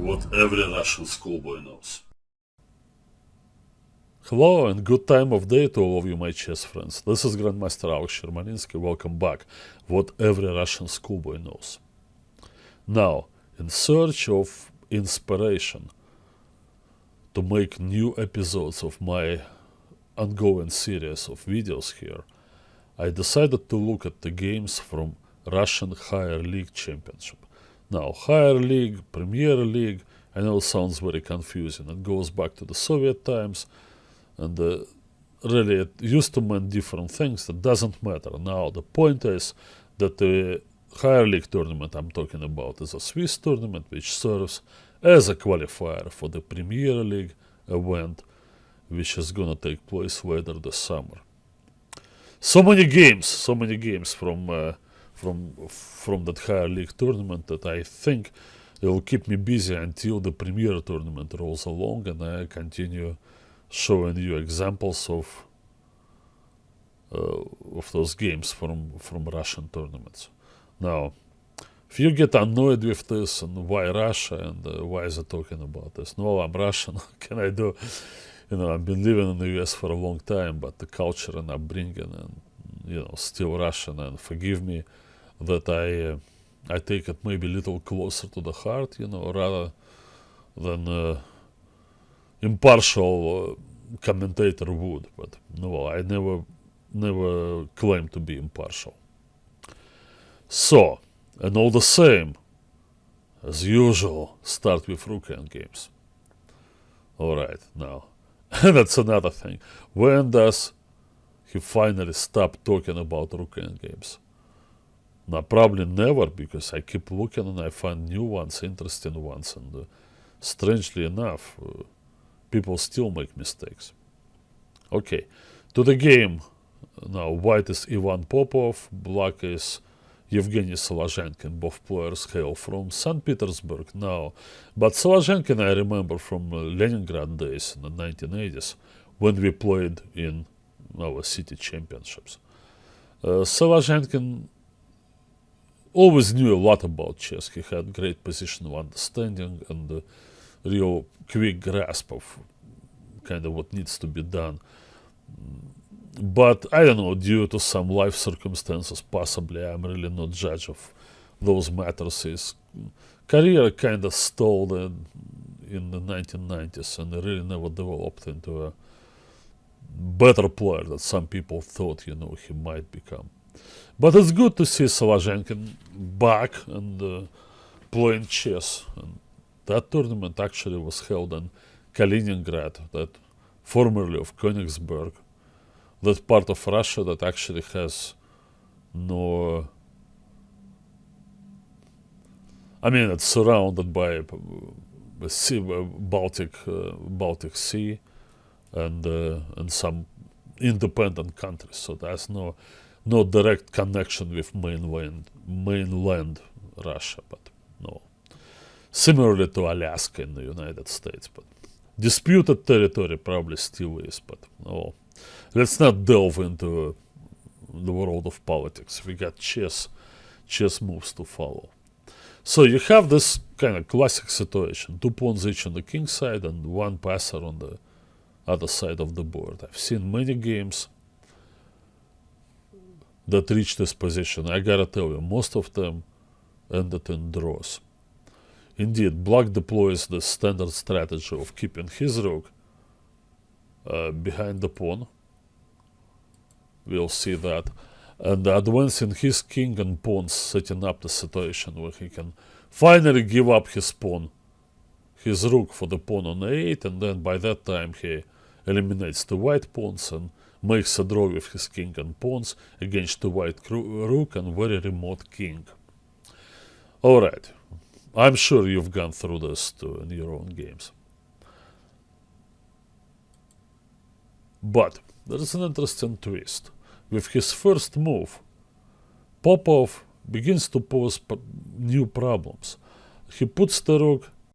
what every Russian schoolboy knows. Hello and good time of day to all of you, my chess friends. This is Grandmaster Yermolinsky. Welcome back. What every Russian schoolboy knows. Now, in search of inspiration to make new episodes of my ongoing series of videos here, I decided to look at the games from Russian Higher League Championship. Now, Higher League, Premier League, I know it sounds very confusing. It goes back to the Soviet times, and really it used to mean different things. That doesn't matter. Now, the point is that the Higher League tournament I'm talking about is a Swiss tournament which serves as a qualifier for the Premier League event, which is gonna take place later this summer. So many games from that Higher League tournament that I think it will keep me busy until the Premier tournament rolls along and I continue showing you examples of those games from Russian tournaments. Now, if you get annoyed with this and why Russia and why is it talking about this? No, I'm Russian. What can I do? You know, I've been living in the US for a long time, but the culture and upbringing and, you know, still Russian. And forgive me that I take it maybe a little closer to the heart, you know, rather than impartial commentator would. But no, I never claim to be impartial. So, and all the same, as usual, start with Rook endgames. Alright, now, that's another thing. When does he finally stop talking about Rook endgames? Now, probably never, because I keep looking and I find new ones, interesting ones, and strangely enough, people still make mistakes. Okay, to the game. Now, white is Ivan Popov, black is Evgeny Solozhenkin. Both players hail from St. Petersburg now. But Solozhenkin I remember from Leningrad days in the 1980s, when we played in our city championships. Solozhenkin always knew a lot about chess. He had great positional understanding and a real quick grasp of kind of what needs to be done. But I don't know, due to some life circumstances, possibly, I'm really not judge of those matters. His career kind of stalled in the 1990s and really never developed into a better player that some people thought, you know, he might become. But it's good to see Solozhenkin back and playing chess. And that tournament actually was held in Kaliningrad, that formerly of Königsberg, that part of Russia that actually has no... I mean, it's surrounded by the sea, Baltic Sea and some independent countries, so there's no direct connection with mainland Russia, but no. Similarly to Alaska in the United States, but disputed territory probably still is, but no. Let's not delve into the world of politics. We got chess moves to follow. So you have this kind of classic situation, 2 pawns each on the king side and 1 passer on the other side of the board. I've seen many games that reach this position. I gotta tell you, most of them ended in draws. Indeed, black deploys the standard strategy of keeping his rook behind the pawn. We'll see that. And advancing his king and pawns, setting up the situation where he can finally give up his pawn, his rook for the pawn on a8, and then by that time he eliminates the white pawns and makes a draw with his king and pawns against the white rook and very remote king. Alright, I'm sure you've gone through this too in your own games. But there's an interesting twist. With his first move, Popov begins to pose new problems. He puts the rook